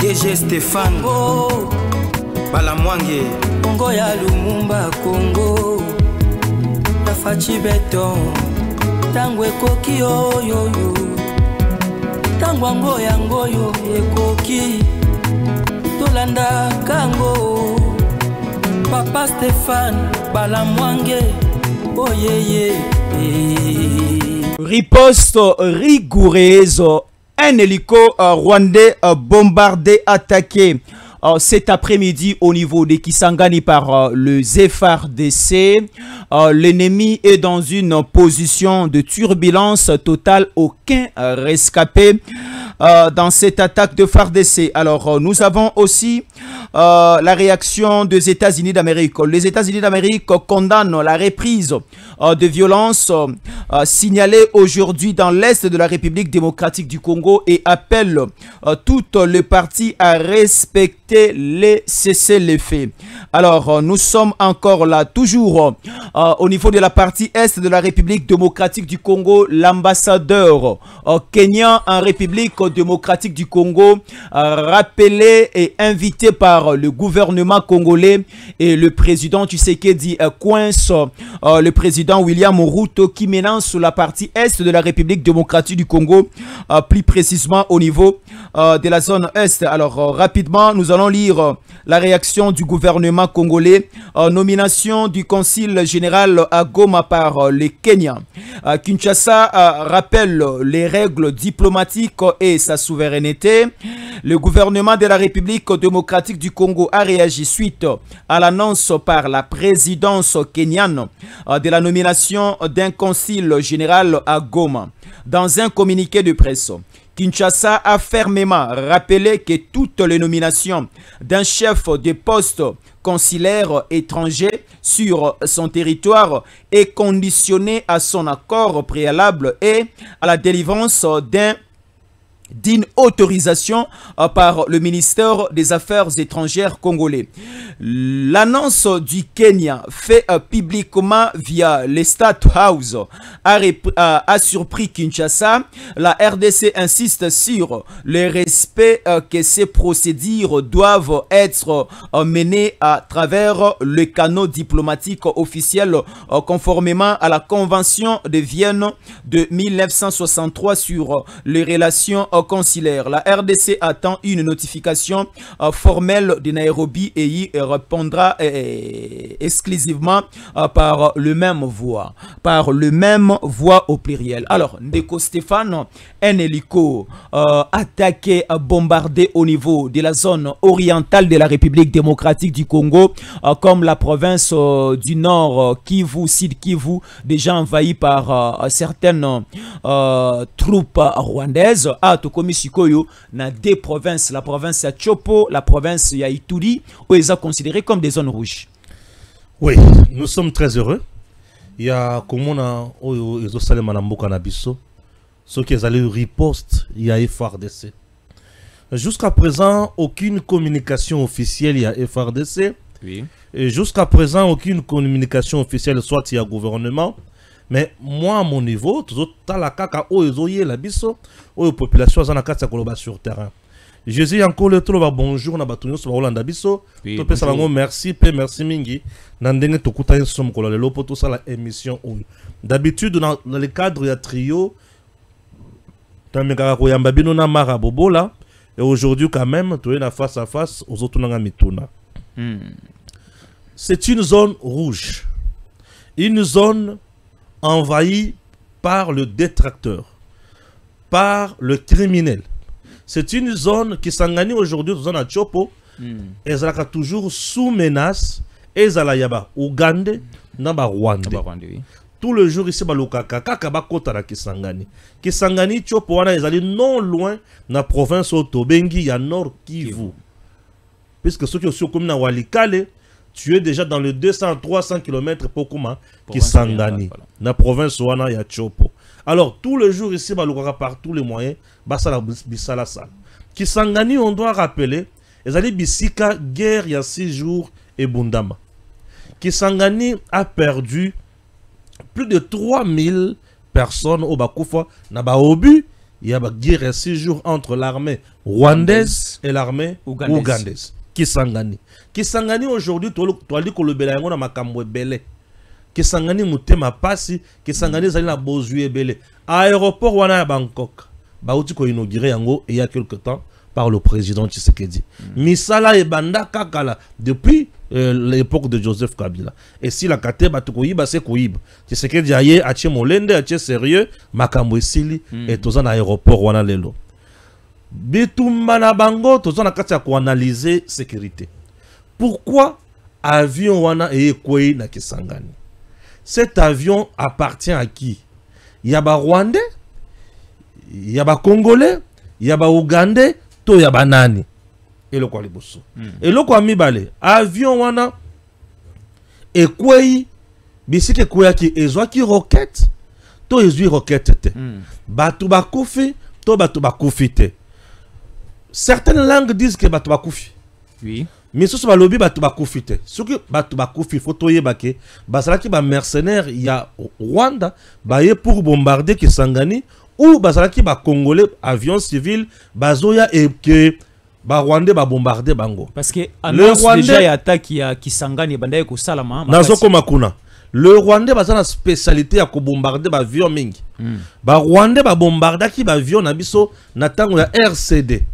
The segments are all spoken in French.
DG Stéphane Balamwange Congo ya Lumumba Congo Tafachi Beton Tangwe koki yo Tangwango yango yo ekoki Tolanda kango Papa Stéphane Balamwange oh yeah. Riposte rigoureuse. Un hélico rwandais bombardé, attaqué cet après-midi au niveau de Kisangani par le FARDC. L'ennemi est dans une position de turbulence totale. Aucun rescapé dans cette attaque de FARDC. Alors, nous avons aussi la réaction des États-Unis d'Amérique. Les États-Unis d'Amérique condamnent la reprise de violences signalées aujourd'hui dans l'Est de la République démocratique du Congo et appellent toutes les parties à respecter les cessez-le-feu. Alors, nous sommes encore là, toujours au niveau de la partie Est de la République démocratique du Congo. L'ambassadeur kenyan en République démocratique du Congo, rappelé et invité par le gouvernement congolais et le président Tshisekedi coince le président William Ruto qui menace la partie Est de la République démocratique du Congo, plus précisément au niveau de la zone Est. Alors, rapidement, nous allons lire la réaction du gouvernement congolais. Nomination du Conseil général à Goma par les Kenyans. Kinshasa rappelle les règles diplomatiques et sa souveraineté. Le gouvernement de la République démocratique du Congo a réagi suite à l'annonce par la présidence kenyane de la nomination d'un Conseil général à Goma. Dans un communiqué de presse, Kinshasa a fermement rappelé que toutes les nominations d'un chef de poste consulaire étranger sur son territoire est conditionné à son accord préalable et à la délivrance d'une autorisation par le ministère des Affaires étrangères congolais. L'annonce du Kenya fait publiquement via le State House a surpris Kinshasa. La RDC insiste sur le respect que ces procédures doivent être menées à travers le canal diplomatique officiel conformément à la Convention de Vienne de 1963 sur les relations consulaires. La RDC attend une notification formelle de Nairobi et y répondra exclusivement par le même voie. Par le même voie au pluriel. Alors, Ndeko Stéphane, un hélico attaqué, bombardé au niveau de la zone orientale de la République démocratique du Congo, comme la province du Nord, Kivu, Sud Kivu, déjà envahie par certaines troupes rwandaises. Tokomi Sikoyo, na des provinces, la province ya Chopo, la province ya Ituri, où ils sont considérés comme des zones rouges. Oui, nous sommes très heureux. Il y a comme on a ils ont salé Manamboka Nabiso, ceux qui ont eu riposte, il y a FARDC. Jusqu'à présent, aucune communication officielle il y a FARDC. Oui. Et jusqu'à présent, aucune communication officielle, soit il y a gouvernement. Mais moi, à mon niveau, tout la kaka la biso, population sur terrain. Jésus encore le trop bonjour na batunyo sur Hollande biso. Merci, merci mingi. Nandenge to kuta somme ko le lopo tout ça la émission. D'habitude dans le cadre ya trio, tameka ko yamba bino na marabobo là. Et aujourd'hui quand même, tu es face à face aux autres nanga mituna. C'est une zone rouge, une zone envahie par le détracteur, par le criminel. C'est une zone qui s'engage aujourd'hui dans la Chopo. Elle est toujours sous menace. Et elle est Ouganda, Naba Rwanda. Tout le jour ici, Kaka Kota la Kisangani. Kisangani, Chopo, elle est non loin de la province Otobengi, il y a Nord Kivu. Puisque ceux qui sont comme na Walikale, tu es déjà dans le 200-300 km pour comment Kisangani, la province Wana ya Chopo. Alors, tout le jour ici, par tous les moyens, Kisangani, on doit rappeler, ils allaient Bissika, guerre il y a 6 jours et Bundama. Kisangani a perdu plus de 3000 personnes au Bakoufa, na Baobu, il y a une guerre 6 jours entre l'armée rwandaise et l'armée ougandaise. Kisangani. Kisangani aujourd'hui, tu as dit que le Bélango na makambo belé. Kisangani mutema pasi, Kisangani zali na bozué belé. Aéroport wana à Bangkok. Baouti ko inauguré yango il y a quelque temps par le président Tshisekedi. Misala et banda kakala depuis l'époque de Joseph Kabila. Et si la kate ba tukoyiba c'est koyiba. Tshisekedi aye ache molende ache sérieux makambo esili et tozan aéroport wana lelo. Bitumba na bango tozan na kati ya ko analyser sécurité. Pourquoi avion wana ekweyi na Kisangani? Cet avion appartient à qui? Il y a ba Rwandais, il y a ba Congolais, il y a ba Ougandais, to ya banani. Et le quoi les bosso. Et le quoi mibale. Avion wana ekweyi bisike kweya ki ezwa ki roquette, to ezwi roquette te. Batu bakufi, to batu bakufi te. Certaines langues disent que batu bakufi. Oui. Mais ce soit lobby batu bakufi te. Ce que batu bakufi faut toyer bake. Basala ki ba mercenaires il y a Rwanda baye pour bombarder Kisangani ou basala ki ba congolais avion civil bazoya et que ba Rwandais ba bombarder bango. Parce que annonce déjà y attaque ya Kisangani bandaye ko salama. Nazoko makuna. Le Rwandais bazana spécialité à ko bombarder ba avion mingi. Ba Rwandais ba bombarder ki ba avion na biso na tango ya RCD.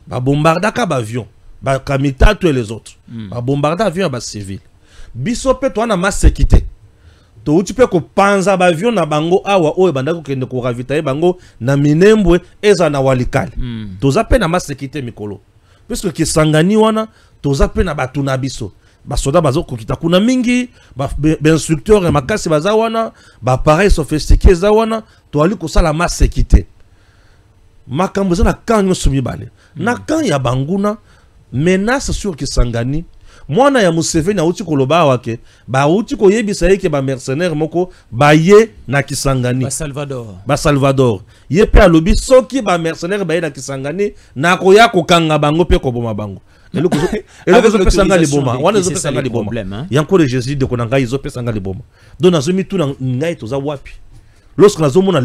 Ba bombarder ka ba avion. Ba kamita tous les autres. Ba bombarder avion ba civil. Biso pe to na masekité. To tu peux ko panza ba avion na bango awa o banda ko kende ko ravitailler bango na Minembwe eza na Walikale. To za pe na masekité mikolo. Puisque Kisangani wana to za pe na batu na biso. Ba soda bazo ko kitakuna mingi, ba instructeur et makasi baza wana, ba appareil sophistiqué za wana, to ali ko sala masekité. Makambo za na kanyo sumibale. Na kan ya banguna menace sur Kisangani. Mwana ya Museveni auti koloba wake ba auti ko yebisa yeke ba mercenaire moko ba ye na Kisangani ba Salvador ye pe alobi soki ba mercenaire ba ye na Kisangani na ko ya ko kanga bango pe ko boma bango eloko zo pe sanga liboma wana zo pe sanga liboma yanko de Jésus de konanga izo pe sanga liboma donc nazo mitu na ngai toza wapi lorsque nazo mona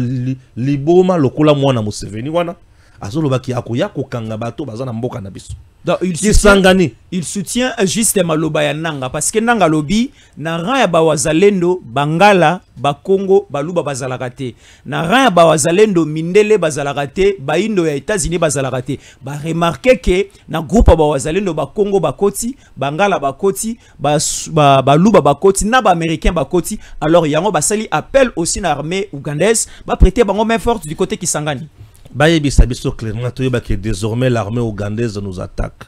liboma lokola mwana Museveni wana azoloba ki akoya ko kanga bato bazana mboka na biso. Donc, il soutient juste Maloba ya Nanga parce que Nanga lobi na ran ya bawazalendo Bangala Bakongo Baluba bazalakate na ran ya bawazalendo Mindele bazalakate Baindo ya États-Unis bazalakate ba remarquer que na groupe bawazalendo Bakongo bakoti Bangala bakoti Baluba bakoti na ba américain bakoti alors yango basali appel aussi na armée ougandaise ba prêter bango main forte du côté Kisangani. Bayebi sabiso clairement que désormais l'armée ougandaise nous attaque.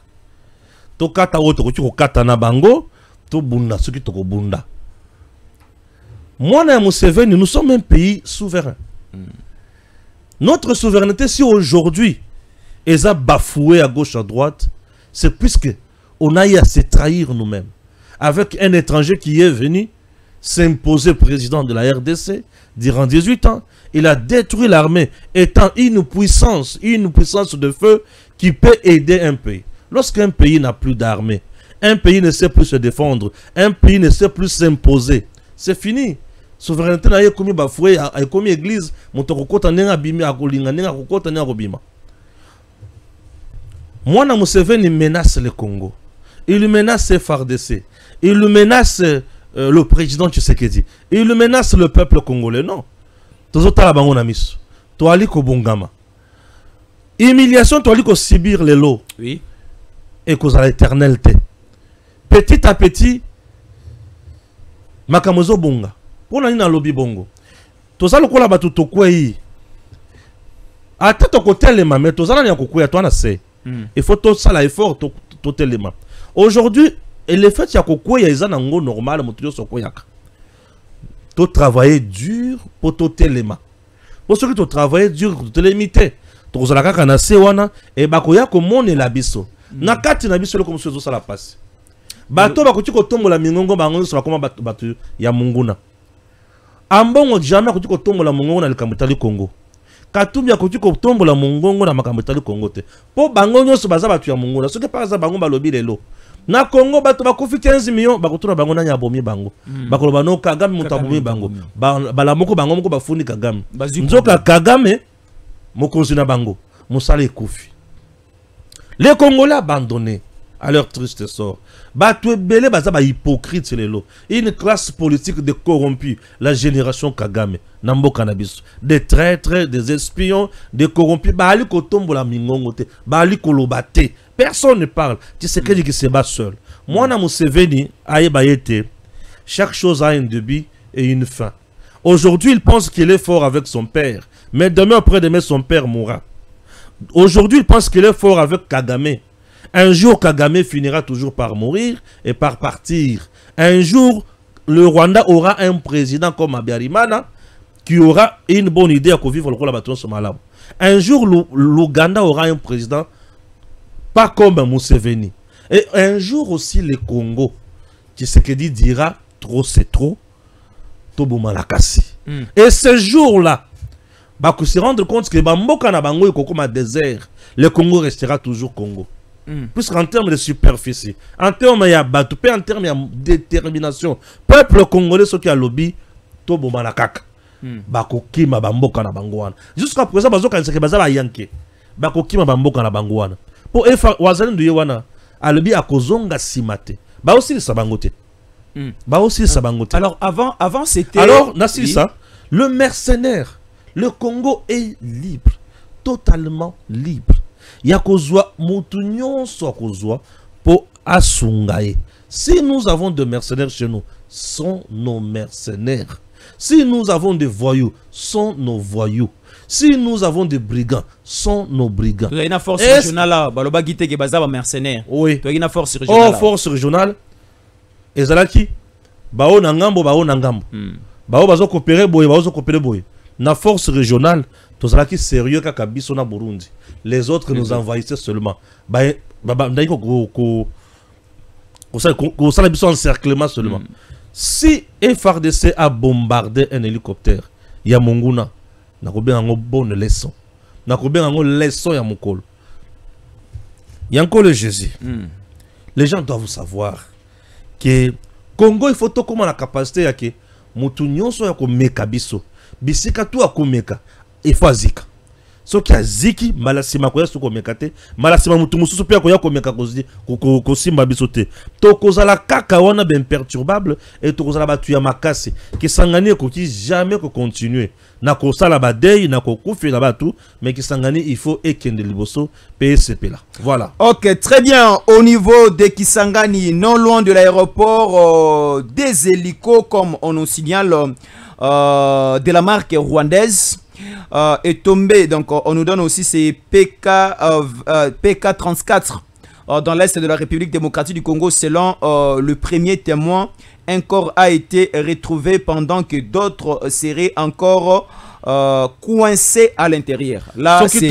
To kata woto ko kata na bango, to bunda soki to ko bunda. Moi na Museveni, nous sommes un pays souverain. Notre souveraineté si aujourd'hui est bafouée à gauche à droite, c'est puisque on a eu à se trahir nous-mêmes avec un étranger qui est venu s'imposer président de la RDC durant 18 ans. Il a détruit l'armée, étant une puissance de feu qui peut aider un pays. Lorsqu'un pays n'a plus d'armée, un pays ne sait plus se défendre, un pays ne sait plus s'imposer, c'est fini. Souveraineté n'a pas bafoué, a comme église, motokota nenga bimi akolinga nenga kokota nenga robima. Mwana Museveni menace le Congo. Il menace FARDC. Il menace le président Tshisekedi. Il menace le peuple congolais. Non. Tozotala bango na miso. To ali ko bongama. Humiliation to ali ko subir les lots. Oui. Et cause à l'éternalité. Petit à petit makamozo bonga. Pona ni na lobby bongo. Tozalo kola batu to kwei. Ata to kotelema mais tozala ni akokuya to na se. Il faut tout ça l'effort to telema. Aujourd'hui, et le fait ya kokuya izana ngo normal motuyo sokoyaka. Tu travailler dur pour te téléma. Pour ceux qui tu travailler dur pour te limiter. Tu as la kana sewana et bakoya ko mone la biso. Na kati na biso le comme chose ça la passe. Bato bakoti ko tombola mingongo bango so bakoma batu ya munguna. Ambongo jamais ko ko tombola mungongo na likamutali Congo. Katumbi akoti ko tombola mungongo na makamutali Congo te. Po bango nyoso baza batu ya munguna. Ce que par exemple bango balobi lelo. Na Congo bato bakofi 15 millions bakotuna bango na nyabomi bango bakoloba no Kagame mutabomi bango bala moko bango moko bafuni Kagame nzoka Kagame mokonzi na bango mosala ekufi. Les Congolais abandonnés à leur triste sort. Batouebele baza ba hypocrite lelo. Une classe politique de corrompus, la génération Kagame, Nambo Cannabis, des traîtres, des espions, des corrompus, bali kotombo la mingongote, bali kolobate. Personne ne parle. Tu sais qui se bat seul. Moi na Museveni aye bayete. Chaque chose a un début et une fin. Aujourd'hui, il pense qu'il est fort avec son père, mais demain après-demain son père mourra. Aujourd'hui, il pense qu'il est fort avec Kagame. Un jour, Kagame finira toujours par mourir et par partir. Un jour, le Rwanda aura un président comme Abiyarimana qui aura une bonne idée à vivre le rôle de Malawi. Un jour, l'Ouganda aura un président pas comme Museveni. Et un jour aussi, le Congo, Tshisekedi dira trop c'est trop, Tobo Malakasi. Et ce jour-là, bah, se rendre compte que Bamboka na bango comme un désert, le Congo restera toujours Congo. Puisqu'en termes de superficie, en termes de bateau, en termes de détermination, peuple congolais, ce qui a lobby, Tobo Malakaka, Bakokima Bamboka na bango. Jusqu'à présent, Bazoka Nseke Bazala Yanke, Bakokima Bamboka na bango. Pour Efa Wazalin Duyewana, a lobby à Kozonga Simate, Ba aussi le Sabangote. Ba aussi le Sabangote. Alors, avant c'était. Alors, Nassi ça, le mercenaire. Le Congo est libre, totalement libre. Il y a kozwa mutunyon so kozwa pour asungaye. Si nous avons des mercenaires chez nous, sont nos mercenaires. Si nous avons des voyous, sont nos voyous. Si nous avons des brigands, sont nos brigands. Il y a une force régionale là, baloba gite ke bazaba mercenaire. Oui. Il y a une force régionale. Oh, force régionale. Ezalaki bao na ngambo, bao na ngambo. Bao bazo coopérer boye, bazo coopérer boye. Na force régionale, tout ça qui sérieux kaka biso na Burundi. Les autres nous envahissaient seulement. Ça biso encerclement seulement. Si FARDC a bombardé un hélicoptère, il y a Monguna, n'a pas bien une bonne leçon. N'a pas bien une leçon ya mokolo. Il y a encore le Jésus. Les gens doivent savoir que Congo il faut tout comme la capacité ya que mutunyon so ya ko meka biso. Bisika tu akomeka efazika soki aziki malasima koya soko mekate malasima mutu mususu pe koya komeka ko simba bisote to kozala kaka wana ben perturbable et to kozala batu ya makasi ki sangani ko ki jamais ko continuer na ko sala badei na ko kufi na batu mais ki sangani il faut ekende liboso PSP là. Voilà. OK, très bien. Au niveau de Kisangani, non loin de l'aéroport, des hélicos comme on nous signale de la marque rwandaise est tombé. Donc on nous donne aussi ces PK-34 dans l'est de la République démocratique du Congo. Selon le premier témoin, un corps a été retrouvé pendant que d'autres seraient encore coincés à l'intérieur. Là, c'est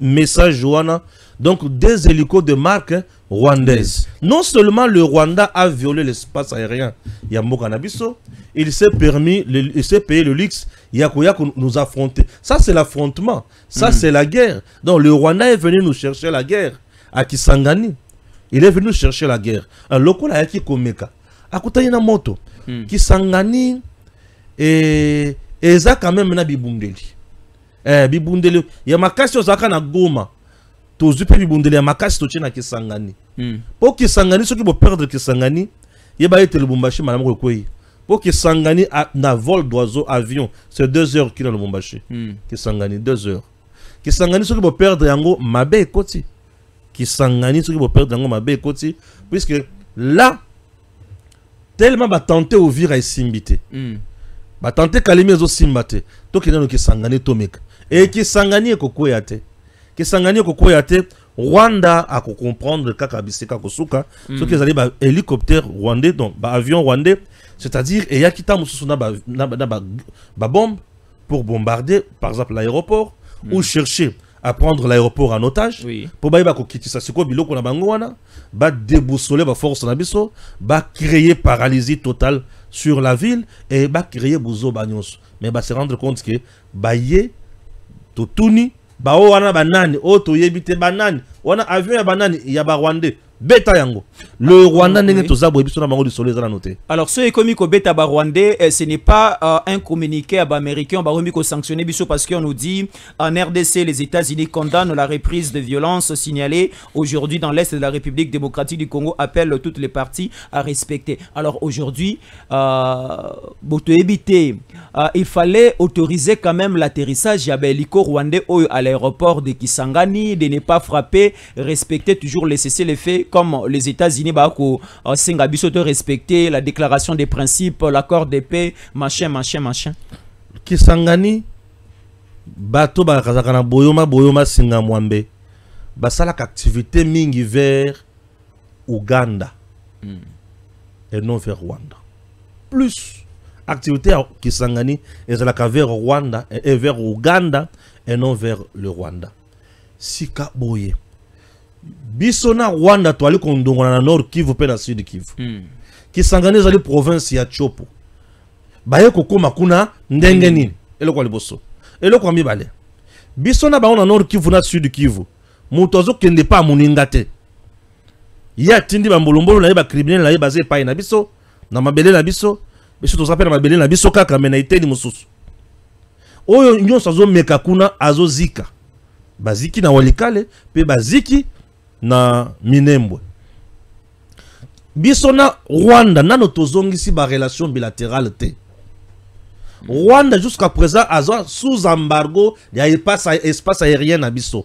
message Joana. Donc des hélicos de marque rwandaise. Non seulement le Rwanda a violé l'espace aérien, Yambo Nabiso, il s'est permis, il s'est payé le luxe, Yakoya nous affronter. Ça c'est l'affrontement, ça c'est la guerre. Donc le Rwanda est venu nous chercher la guerre à Kisangani. Il est venu chercher la guerre. Un local à Yakikomeka. Akutayina moto. Kisangani et ça quand même na bibundeli. Bibundeli. Yamakasi ozaka na Goma. Tozupe bibundeli yamakasi toche na Kisangani. Pour Kisangani ceux qui vont perdre Kisangani, yeba ete Lubumbashi madame Kokoyi. Pour Kisangani na vol d'oiseau avion, c'est 2 heures qu'il a Lubumbashi. Kisangani 2 heures. Kisangani ceux qui vont perdre yango mabe ekoti. Kisangani ceux qui vont perdre yango mabe ekoti puisque là tellement ba tenter ouvrir à simbité. Ba tenter kalimi zo simbate. To kinano Kisangani tomeka. Et Kisangani ekokoya te. Kisangani ekokoya te. Rwanda a comprendre kaka biseka kosuka ce que ba hélicoptère rwandais donc ba avion rwandais, c'est-à-dire et yakita mususu na ba bombe pour bombarder par exemple l'aéroport ou chercher à prendre l'aéroport en otage pour ba ko kitisa siko biloko na bango wana ba déboussoler ba force na biso ba créer paralysie totale sur la ville et ba créer buzo banyos mais ba se rendre compte que ba ye totuni ba wana banani o to yebite banani wana avion ya banani ya ba rwandais beta yango le Rwanda ndenge toza boye biso na bango lisolo ezala noté. Alors ce économique au beta rwandais, ce n'est pas un communiqué à américain baromico sanctionné biso parce qu'on nous dit en RDC les États-Unis condamnent la reprise de violences signalées aujourd'hui dans l'est de la République démocratique du Congo, appellent toutes les parties à respecter. Alors aujourd'hui il fallait autoriser quand même l'atterrissage ya hélico rwandais à l'aéroport de Kisangani, de ne pas frapper, respecter toujours les cessez-le-feu comme les États-Unis bako Singabiso de respecter la déclaration des principes, l'accord de paix, machin. Kisangani bato bakazaka na boyoma singa mwambe basalaka activité mingi vers Ouganda et non vers Rwanda. Plus activité à Kisangani ezalaka vers Rwanda et vers Ouganda et non vers le Rwanda. Sika boye Bisona Rwanda toali kondongona na Nord Kivu pe na Sud Kivu. Kisangani ezali province ya Chopo. Baye kokoma kuna ndenge nini? Eloko liboso. Eloko mibale. Bisona ba na Nord Kivu na Sud Kivu. Muto azokende pa muninga te. Ya tindi ba mbolombolo na ba criminel na ba ze pa na biso na mabele na biso. Biso tozapela mabele na biso kaka mena iteni mususu. Oyo nyonso azomeka kuna azozika. Baziki na Walikale pe baziki na Minembwe. Bisona Rwanda nano tozongisi ba relation bilatérale te. Rwanda jusqu'à présent a sous embargo ya espace aérien na biso.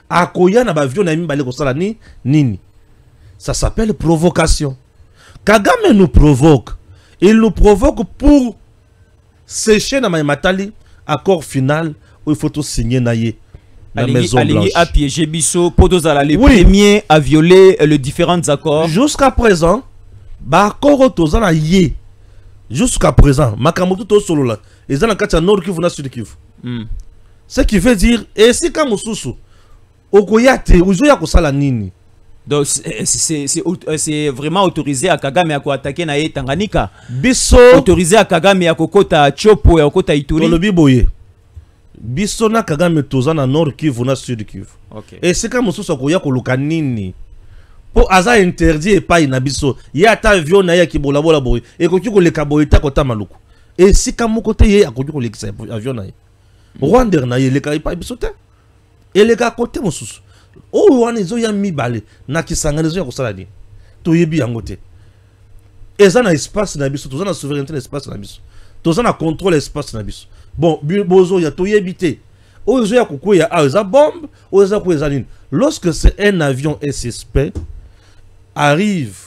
Akoya na ba avion na mibale ko sala nini. Ça s'appelle provocation. Kagame nous provoque. Il nous provoque pour sécher na matali accord final où il faut tout signer na ye. Aligné à piéger Bisso, Podozala, les premiers à violer les différents accords. Jusqu'à présent, accord tozala yé. Jusqu'à présent, Makamoto to solo là, ils ont un cas Nord Kivu na Sud Kivu. Ce qui veut dire, et si comme Mususu, Okoyate, Uzoya kosala nini. Donc c'est vraiment autorisé à Kagame à attaquer na Tanganyika. Bisso autorisé à Kagame à kokota Chopo et à kokota Ituri. Le biboye. Bisona Kagame toza na Nord Kivu na Sud Kivu. Okay. Et c'est comme Mususu koya koluka nini. Po aza interdit et pas na biso. Ya ta avion na ya ki bolabola boy. Et ko kiko le kaboita kota maluku. Et si comme côté ye akoki ko le avion na ye. Rwanda na ye le ka pa biso te. Et le ka côté Mususu. O wana zo ya mibale na Kisangani zo ya kosala ni. To yebi yango te. Eza na espace na biso, toza na souveraineté na espace na biso. Toza na contrôle espace na biso. Bon, bozo ya to yebite. O zo ya kokoya a eza bombe, o eza ko eza nini. Lorsque c'est un avion SSP arrive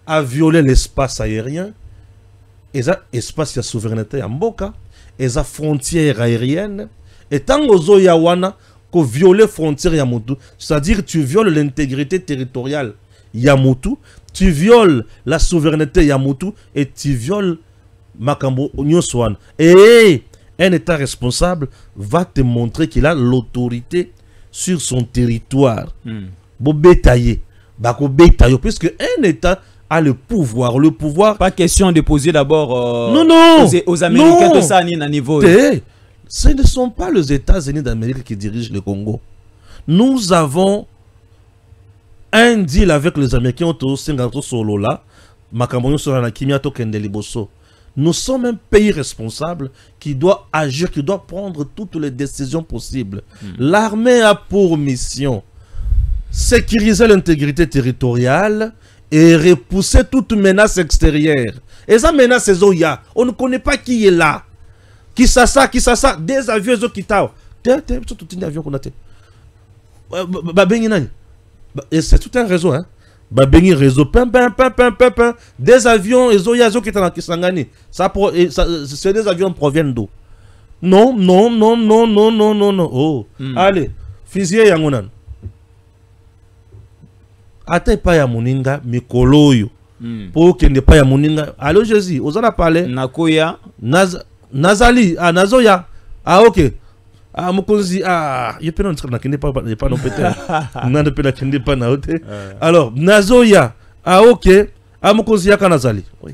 à violer l'espace aérien, eza espace ya souveraineté ya mboka, eza frontière aérienne, et tant ozo ya wana ko violer frontière ya mutu, c'est-à-dire tu violes l'intégrité territoriale ya mutu, tu violes la souveraineté ya mutu et tu violes makambo nyoswan. Et un État responsable va te montrer qu'il a l'autorité sur son territoire. Bo bétailler, bako bétailler, puisque un État a le pouvoir. Le pouvoir. Pas question de poser d'abord non, aux Américains de ça à niveau. Ce ne sont pas les États-Unis d'Amérique qui dirigent le Congo. Nous avons un deal avec les Américains autour de solo là. Nous sommes un pays responsable qui doit agir, qui doit prendre toutes les décisions possibles. L'armée a pour mission sécuriser l'intégrité territoriale et repousser toute menace extérieure. Et ça menace on ne connaît pas qui est là. Qui ça, des avions qui t'ont. Tout un avion qu'on a. Et c'est tout un réseau, hein. Babengi réseau, des avions, qui sont dans Kisangani. C'est des avions proviennent d'où? Non. Oh, allez, fusillé yangonan. Ate pa ya muninga mikoloyo. Pour qu'il ne pas ya muninga. Allô Jésus, vous en a parlé. Nakoya. Nazali, Nazoya. Ah ok. Ah Mokonzi, il peut pas non peut-être. Pas na hote. Alors Nazoya. Ah ok. Ah Mokonzi yaka Nazali. Oui.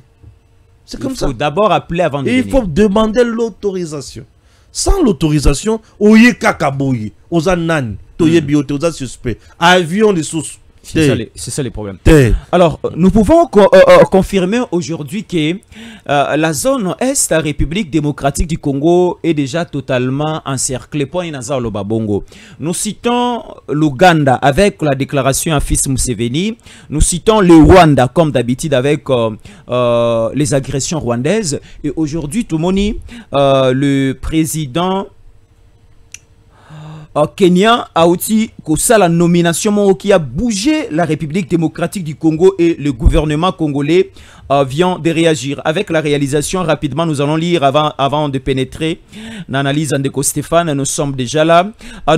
C'est comme ça. Il faut d'abord appeler avant de venir. Il faut demander l'autorisation. Sans l'autorisation, oye kakaboyi, oza nani, toye biote, oza suspect. Avion de sous. C'est ça les problèmes. Te. Alors, nous pouvons confirmer aujourd'hui que la zone Est, la République démocratique du Congo, est déjà totalement encerclée. Point Nazar Lobabongo. Nous citons l'Ouganda avec la déclaration à Fils Museveni. Nous citons le Rwanda comme d'habitude avec les agressions rwandaises. Et aujourd'hui, tout le monde, le président Kenya a aussi la nomination qui a bougé la République démocratique du Congo et le gouvernement congolais vient de réagir. Avec la réalisation, rapidement, nous allons lire avant de pénétrer l'analyse d'Andeko Stéphane. Nous sommes déjà là.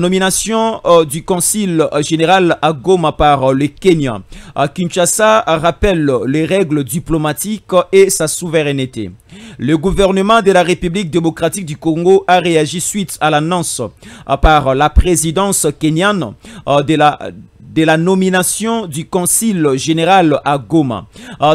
Nomination du Conseil général à Goma par le Kenya. Kinshasa rappelle les règles diplomatiques et sa souveraineté. Le gouvernement de la République démocratique du Congo a réagi suite à l'annonce par la présidence kenyane de la nomination du Conseil général à Goma.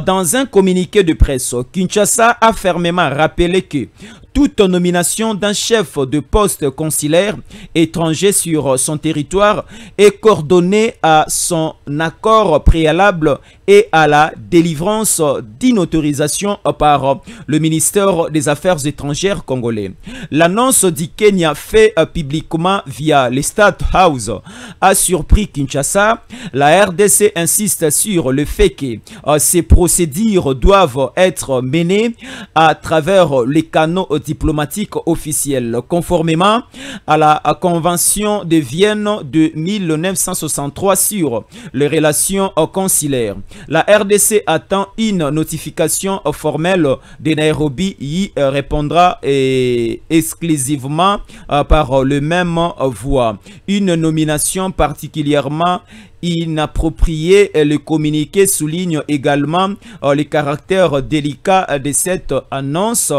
Dans un communiqué de presse, Kinshasa a fermement rappelé que toute nomination d'un chef de poste consulaire étranger sur son territoire est coordonnée à son accord préalable et à la délivrance d'une autorisation par le ministère des Affaires étrangères congolais. L'annonce du Kenya fait publiquement via le State House a surpris Kinshasa. La RDC insiste sur le fait que ces procédures doivent être menées à travers les canaux diplomatiques officiels, conformément à la Convention de Vienne de 1963 sur les relations consulaires. La RDC attend une notification formelle de Nairobi, y répondra exclusivement par le même voie. Une nomination particulièrement inapproprié. Le communiqué souligne également le caractère délicat de cette annonce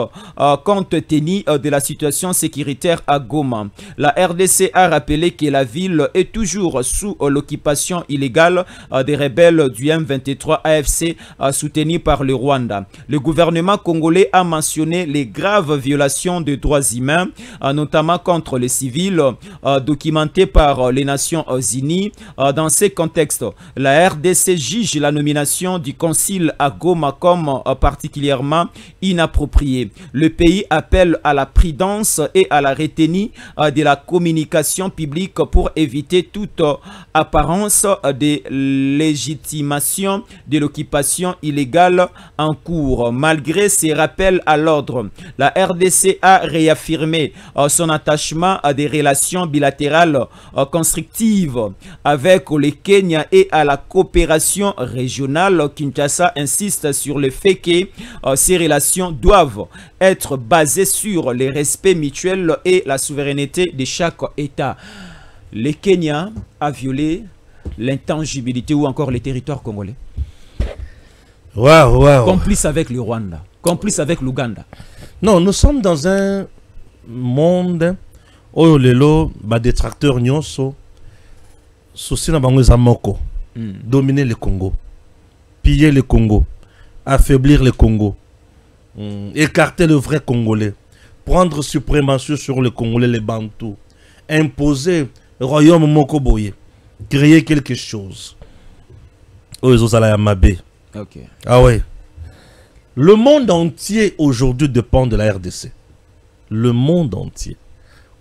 compte tenu de la situation sécuritaire à Goma. La RDC a rappelé que la ville est toujours sous l'occupation illégale des rebelles du M23 AFC soutenus par le Rwanda. Le gouvernement congolais a mentionné les graves violations des droits humains, notamment contre les civils, documentées par les Nations Unies. Dans ces contexte, la RDC juge la nomination du Conseil à Goma comme particulièrement inappropriée. Le pays appelle à la prudence et à la retenue de la communication publique pour éviter toute apparence de légitimation de l'occupation illégale en cours. Malgré ces rappels à l'ordre, la RDC a réaffirmé son attachement à des relations bilatérales constructives avec le Kenya et à la coopération régionale. Kinshasa insiste sur le fait que ces relations doivent être basées sur le respect mutuel et la souveraineté de chaque État. Le Kenya a violé l'intangibilité ou encore les territoires congolais. Complice avec le Rwanda, complice avec l'Ouganda. Non, nous sommes dans un monde où les détracteurs nyonso souci na bango zamoko dominer le Congo, piller le Congo, affaiblir le Congo, écarter le vrai Congolais, prendre suprématie sur le Congolais, les Bantous, imposer le royaume Mokoboye, créer quelque chose. Okay. Ah ouais. Le monde entier aujourd'hui dépend de la RDC. Le monde entier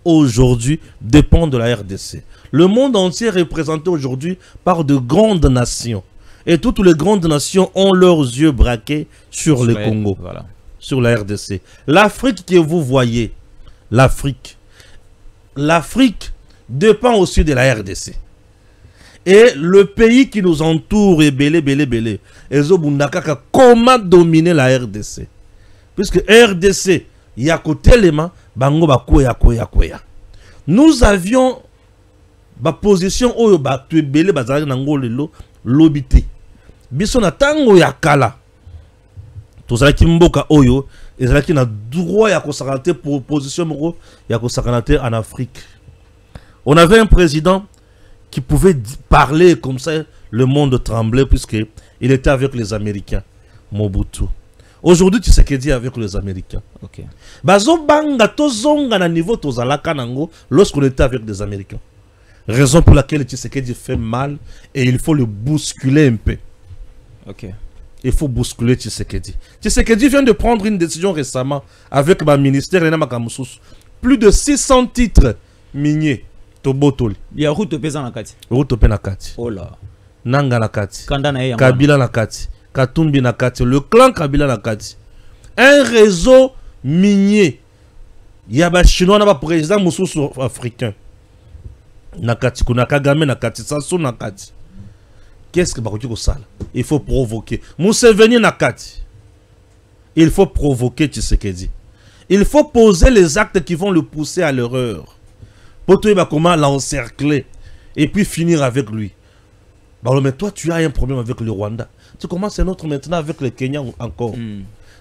aujourd'hui dépend de la RDC. Le monde entier est représenté aujourd'hui par de grandes nations. Et toutes les grandes nations ont leurs yeux braqués sur le Congo, voilà, sur la RDC. L'Afrique que vous voyez, l'Afrique dépend aussi de la RDC. Et le pays qui nous entoure est belé. Comment dominer la RDC? Puisque RDC, il y a côté l'élément, bango bakoya. Nous avions ma position oyo ba tu belé bazali nango lelo lobité. Biso na tango ya kala. Tozalaki mboka oyo ezalaki na droit ya kosakante pour position moko ya kosakante en Afrique. On avait un président qui pouvait parler comme ça, le monde tremblait puisque il était avec les Américains, Mobutu. Aujourd'hui, tu sais qu'il dit avec les Américains. Ok. Bazo banga tozonga na niveau tozalaka nango lorsqu'on était avec des Américains. Raison pour laquelle Tshisekedi fait mal et il faut le bousculer un peu. Ok. Il faut bousculer Tshisekedi. Tshisekedi vient de prendre une décision récemment avec le ministère plus de 600 titres miniers. Tobotoli. Il y a route pesa nakati. Route penakati. Oh là. Nanga nakati. Kanda na Kabila nakati. Katumbi nakati. Le clan Kabila nakati. Un réseau minier. Il y a des Chinois, il y a des présidents africains. Nakati, Kagame nakati, Sassou nakati. Qu'est-ce que ça? Il faut provoquer. Museveni nakati. Il faut provoquer Tshisekedi. Il faut poser les actes qui vont le pousser à l'erreur. Pour toi, comment l'encercler et puis finir avec lui. Bah, mais toi, tu as un problème avec le Rwanda. Tu commences un autre maintenant avec le Kenya encore.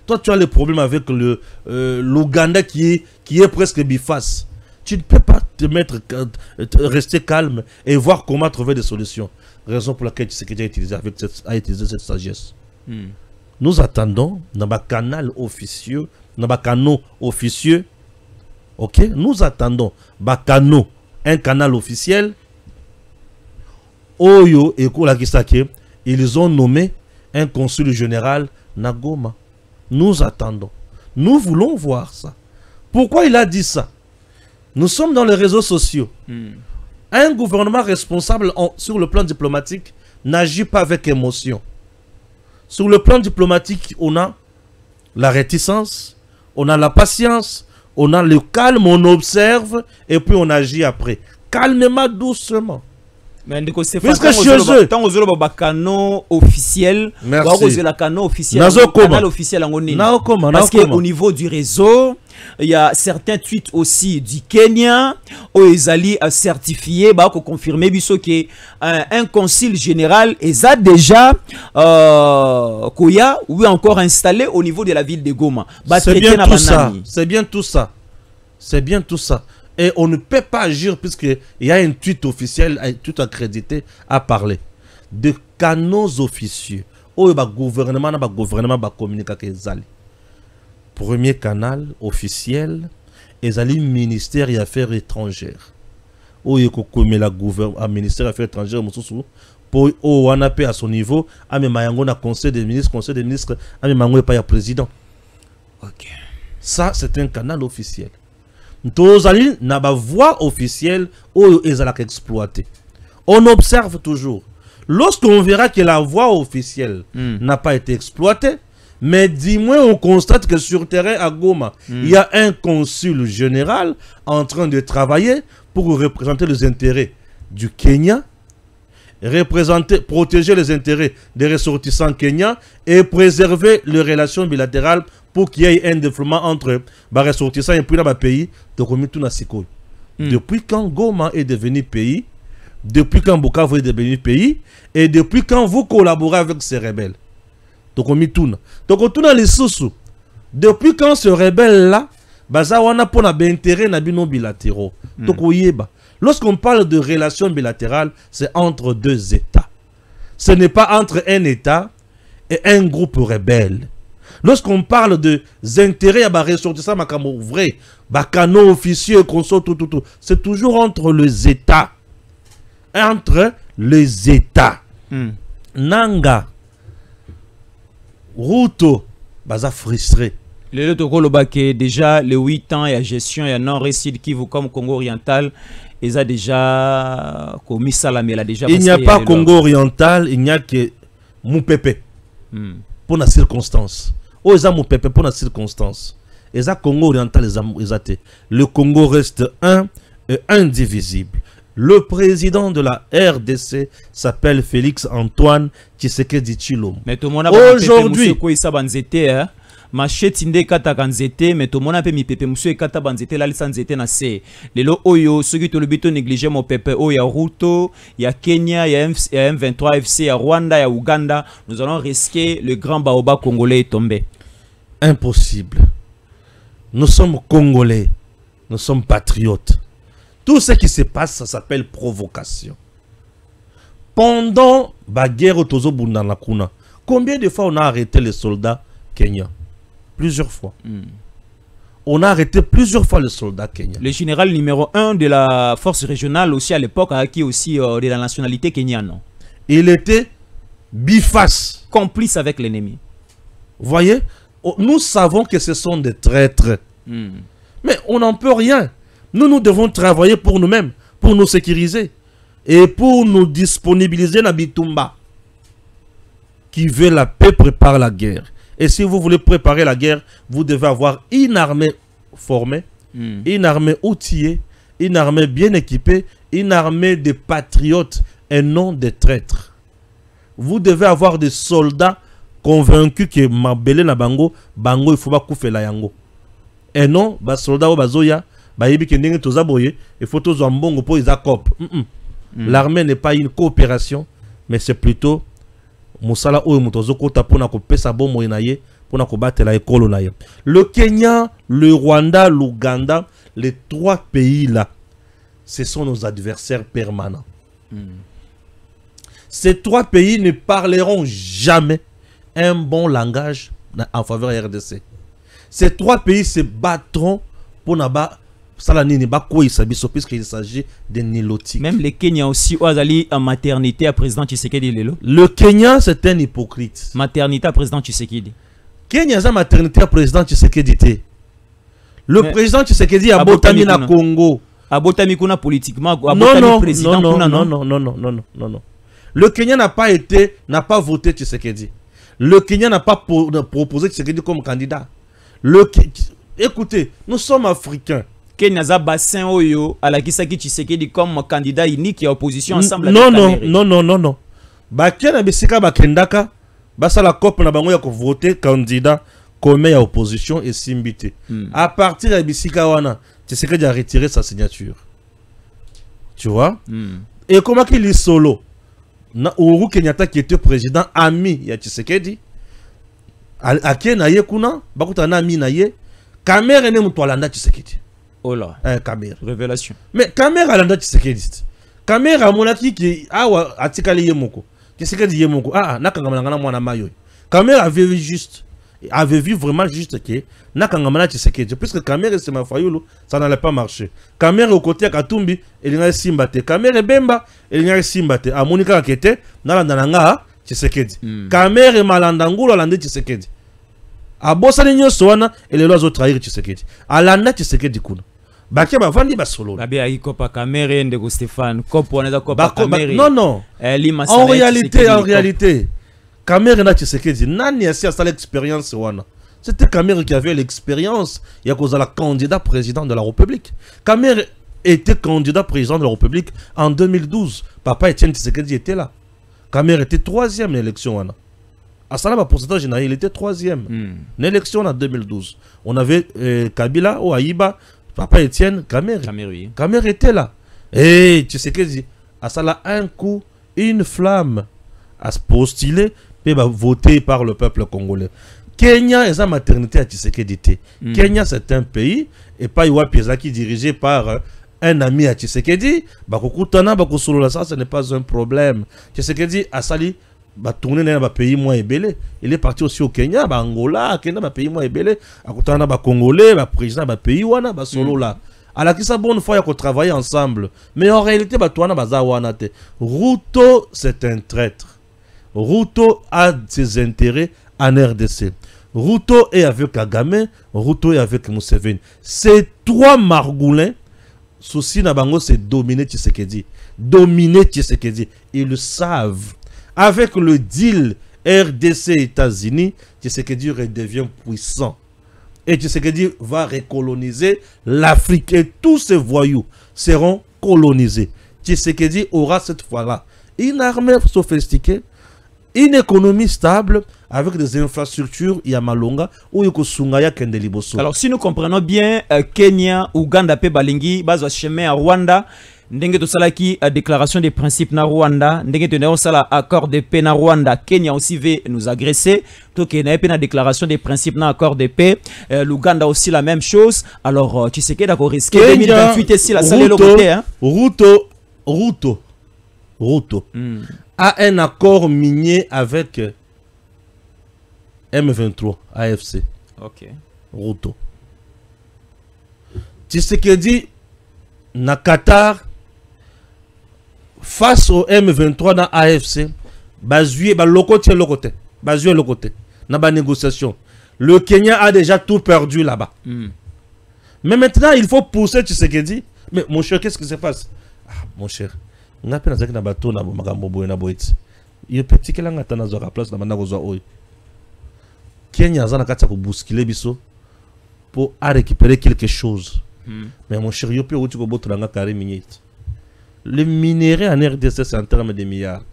Toi, tu as le problème avec l'Ouganda qui est presque biface. Tu ne peux pas te mettre, rester calme et voir comment trouver des solutions. Raison pour laquelle Tshisekedi a utilisé cette sagesse. Nous attendons dans le canal officieux, dans le canal officieux. Ok, nous attendons Bakano, un canal officiel. Oyo et Koulakisake, ils ont nommé un consul général Nagoma. Nous attendons. Nous voulons voir ça. Pourquoi il a dit ça? Nous sommes dans les réseaux sociaux. Un gouvernement responsable sur le plan diplomatique n'agit pas avec émotion. Sur le plan diplomatique, on a la réticence, on a la patience, on a le calme, on observe et puis on agit après. Calmement, doucement. Mais puisque chez eux, tant aux canaux officiels, le canal officiel, parce qu'au niveau du réseau, il y a certains tweets aussi du Kenya où ils allaient certifier, confirmer que un consul général est déjà Koya ou encore installé au niveau de la ville de Goma. C'est bien tout ça. C'est bien tout ça. C'est bien tout ça. Et on ne peut pas agir puisqu'il y a un tweet officiel, un tweet accrédité à parler. De canaux officieux. Où le gouvernement va communiquer avec les alliés. Premier canal officiel, les alliés ministère des Affaires étrangères. Où il y a le ministère des Affaires étrangères, pour on a à son niveau, à un conseil des ministres, à un président. Ok. Ça, c'est un canal officiel. Tous alliés n'a pas voix officielle où ils allaient exploiter. On observe toujours. Lorsqu'on verra que la voix officielle n'a pas été exploitée, mais dis-moi, on constate que sur terrain à Goma, il y a un consul général en train de travailler pour représenter les intérêts du Kenya, protéger les intérêts des ressortissants kenyans et préserver les relations bilatérales pour qu'il y ait un développement entre les ressortissants et puis dans le pays. Depuis quand Goma est devenu pays, depuis quand Bukavu est devenu pays, et depuis quand vous collaborez avec ces rebelles. Donc on les sous. Depuis quand ce rebelle-là, on a pour intérêt na bino bilatéraux. Donc lorsqu'on parle de relations bilatérales, c'est entre deux États. Ce n'est pas entre un État et un groupe rebelle. Lorsqu'on parle de intérêts à ressortissants vrai, canaux officieux, tout, c'est toujours entre les États. Entre les États. Nanga, Ruto, baza frustré. Le Tokolobaké, déjà, les 8 ans, il y a gestion, il y a non-récit qui vous comme Congo oriental. Ils ont déjà commis ça là, mais déjà. Il n'y a pas Congo oriental, il n'y a que Moupepe. Pour la circonstance. Oh, ils ont Moupepe pour la circonstance. Ils ont Congo oriental, ils ont. Le Congo reste un et indivisible. Le président de la RDC s'appelle Félix Antoine Tshisekedi Tshilombo. Aujourd'hui, machete nde kata kanzete mais to mona pe mi pepe musu e kata banzete la lisanzete na se lelo oyo soki to lobito négliger mon pepe o ya Ruto ya Kenya ya M23 FC ya Rwanda ya Uganda, nous allons risquer le grand baobab congolais tomber. Impossible. Nous sommes congolais, nous sommes patriotes. Tout ce qui se passe, ça s'appelle provocation. Pendant la guerre au Tozo Bundanakuna, combien de fois on a arrêté les soldats kenyans? Plusieurs fois. on a arrêté plusieurs fois le soldat kenyan. Le général numéro 1 de la force régionale aussi à l'époque, qui aussi de la nationalité kenyane. Il était biface. Complice avec l'ennemi. Vous voyez, nous savons que ce sont des traîtres. Mais on n'en peut rien. Nous devons travailler pour nous-mêmes, pour nous sécuriser et pour nous disponibiliser dans Bitumba. Qui veut la paix prépare la guerre. Et si vous voulez préparer la guerre, vous devez avoir une armée formée, une armée outillée, une armée bien équipée, une armée de patriotes et non de traîtres. Vous devez avoir des soldats convaincus que Mabele na bango, il faut pas couper la yango. Et non, les soldats au bazoya, il faut tous en bongo pour les accords. L'armée n'est pas une coopération, mais c'est plutôt Musala ou Mutozo Kota pour pesa bombo inaye pour battre la école naye. Le Kenya, le Rwanda, l'Ouganda, les 3 pays là, ce sont nos adversaires permanents. Ces 3 pays ne parleront jamais un bon langage en faveur de la RDC. Ces 3 pays se battront pour n'abat Salanini Bakoué Sabiso puisqu'il s'agit de nilotiques. Même les Kenyans aussi, Oazali en maternité à président Tshisekedi Lelo. Le Kenya, c'est un hypocrite. Maternité à président Tshisekedi. Kenya, c'est maternité à président Tshisekedi. Le président Tshisekedi a botami na Congo. A botami kuna politiquement. Non. Le Kenya n'a pas voté Tshisekedi. Le Kenya n'a pas proposé Tshisekedi comme candidat. Écoutez, nous sommes africains. Kenya za bassin oyo à la Kisaki Tshisekedi comme candidat unique et opposition ensemble avec non. Bakena bisika bakendaka basa la COP na bango ya ko voter candidat comme ya opposition et simbité. À partir de bisika wana Tshisekedi a retiré sa signature. Tu vois? Et comment qu'il est solo? Na Uhuru Kenyatta qui était président ami ya Tshisekedi. Akena ye kuna bakuta na ami na ye. Kamera ne mutwalanda Tshisekedi. Oh là. Kamera. Révélation. Mais Kamera alanda Tshisekedi. Kamera monaki ki awa atikali yemoko. Tshisekedi yemoko. Nakangamana mwana mayo. Kamera avait vu vraiment juste que nakangamana Tshisekedi. Puisque Kamera c'est ma fayulu, ça n'allait pas marcher. Kamera au côté à Katumbi, il n'y a simbate. Kamera Bemba, il n'y a simbate. A Monika Kete, nalandananga Tshisekedi. Kamera malandangulo alande Tshisekedi. A Bossani Nyosoana, et les lois trahir Tshisekedi. Alanda Tshisekedi kuna. Bakia bavandi basolo. Babi a kopa Kamere ndeko Stéphane. Kopo on a kopa Kamere. Non. En réalité, Kamere na Tshisekedi. Nani a ça l'expérience wana. C'était Kamere qui avait l'expérience. Il y a cause à la candidat président de la République. Kamere était candidat président de la République en 2012. Papa Etienne Tshisekedi était là. Kamere était 3e l'élection wana. À Salama pourcentage général, il était 3e. L'élection en 2012. On avait Kabila ou Aïba. Papa Etienne, Kamere était là. Et tu sais que à ça là un coup, une flamme à se postuler et voter par le peuple congolais. Kenya est sa maternité à Tshisekedi. Kenya c'est un pays et pas Iwa qui dirigé par un ami à Tshisekedi. Bakokutana bakosolola ça ce n'est pas un problème. Tshisekedi a sali tourner dans un pays moins ébélé. Il est parti aussi au Kenya, Angola, Kenya, pays moins ébélé. À côté de Congolais, président de pays wana, solo là. À la qui ça bonne fois qu'on travaille ensemble. Mais en réalité, Ruto c'est un traître. Ruto a ses intérêts en RDC. Ruto est avec Kagame, Ruto est avec Museveni. Ces 3 margoulins, souci na bango c'est dominer Tshisekedi. Dominer Tshisekedi. Ils le savent. Avec le deal RDC-États-Unis, Tshisekedi redevient puissant. Et Tshisekedi va recoloniser l'Afrique. Et tous ces voyous seront colonisés. Tshisekedi aura cette fois-là une armée sophistiquée, une économie stable, avec des infrastructures, Yamalonga, ou Yokosungaya Kendeliboso. Alors si nous comprenons bien, Kenya, Ouganda, Balingi, base chemin à Rwanda, ndenge to salaki déclaration des principes na Rwanda, ndenge to sala accord de paix na Rwanda, Kenya aussi veut nous agresser, to Kenya na déclaration des principes na accord de paix, l'Ouganda aussi la même chose. Alors tu sais que d'accord risquer 2028 ici la salle le côté hein. Ruto a un accord minier avec M23 AFC. OK. Ruto. Tshisekedi na Qatar face au M23 dans AFC, bazué ba lokote lokote, bazué lokote na ba négociation. Le Kenya a déjà tout perdu là-bas. Mais maintenant il faut pousser Tshisekedi. Mais mon cher, qu'est-ce qui se passe? Ah, mon cher, on a peine à na bateau na makambo boy na boiti. Il petit que là ngata na zoka place na banda ko zo oy. Kenya zana kata ko bousculer biso pour récupérer quelque chose. Mais mon cher, il peut où tu peux botre dans carré minier. Le minerai en RDC, c'est en termes de milliards.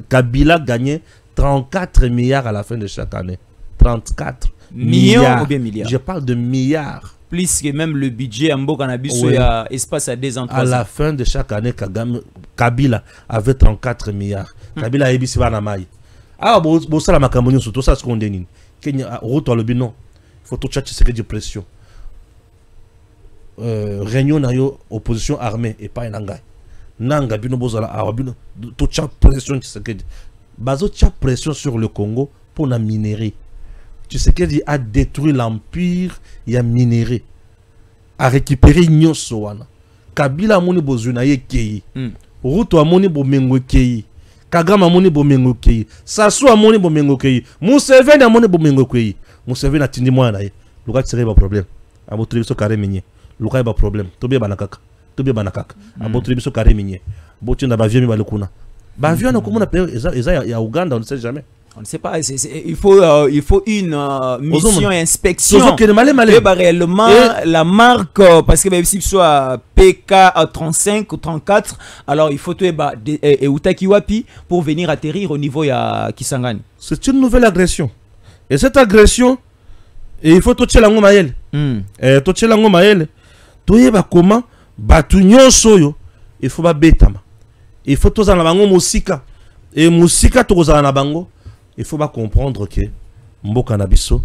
Kabila gagnait 34 milliards à la fin de chaque année. 34 milliards. Ou bien milliards? Je parle de milliards. Plus que même le budget en Cannabis, il y a espace à des ans. À la fin de chaque année, Kabila avait 34 milliards. Kabila a ébissé à la maille. Ah, bon, ça, la macamonie, surtout ça, ce qu'on dit. Kenya, retour le binon. Il faut tout chercher ce que de pression. Réunion na yo opposition armée et pas nanga nanga bino bozala arabino tout cha pression Tshisekedi bazo cha pression sur le Congo pour la minerai. Tshisekedi a détruit l'empire, il a minéré a récupéré nyonso wana. Kabila moni bozuna ye kei Ruto amoni bo mengo kei, Kagame amoni bo mengo kei, Sassou amoni bo mengo kei, Museveni amoni bo mengo kei. Museveni atindi mwana ye luka tsere ba problème abotri biso carré minier. Luka ba problème tobie banakaka abotri biso carré minier botinda ba vieux mi balukuna ba vieux na komona pe eza ya Uganda, on ne sait jamais. On ne sait pas, il faut une mission inspection. Réellement la marque, parce que même si soit PK 35 ou 34, alors il faut Utakiwapi pour venir atterrir au niveau ya Kisangani. C'est une nouvelle agression. Et cette agression, il faut toucher la ngomael. Toucher la ngomael. Toye ba comment batu nyonso il faut ba betama. Il faut toza na bango musika. Et musika toza na bango. Il faut pas comprendre que mboka na biso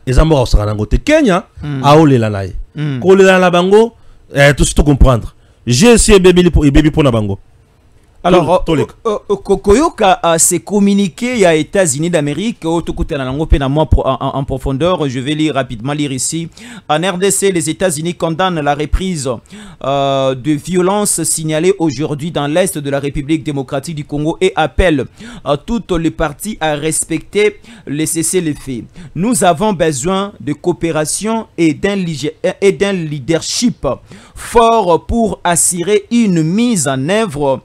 ezambo osaka nango te Kenya aolela naye kolela na bango tout ce comprendre. J'ai essayé bébé pour na bango. Alors, Koyoka s'est communiqué il y a États-Unis d'Amérique en profondeur. Je vais lire rapidement ici. En RDC, les États-Unis condamnent la reprise de violences signalées aujourd'hui dans l'est de la République démocratique du Congo et appellent toutes les parties à respecter les cessez-le-feu. Nous avons besoin de coopération et d'un leadership fort pour assurer une mise en œuvre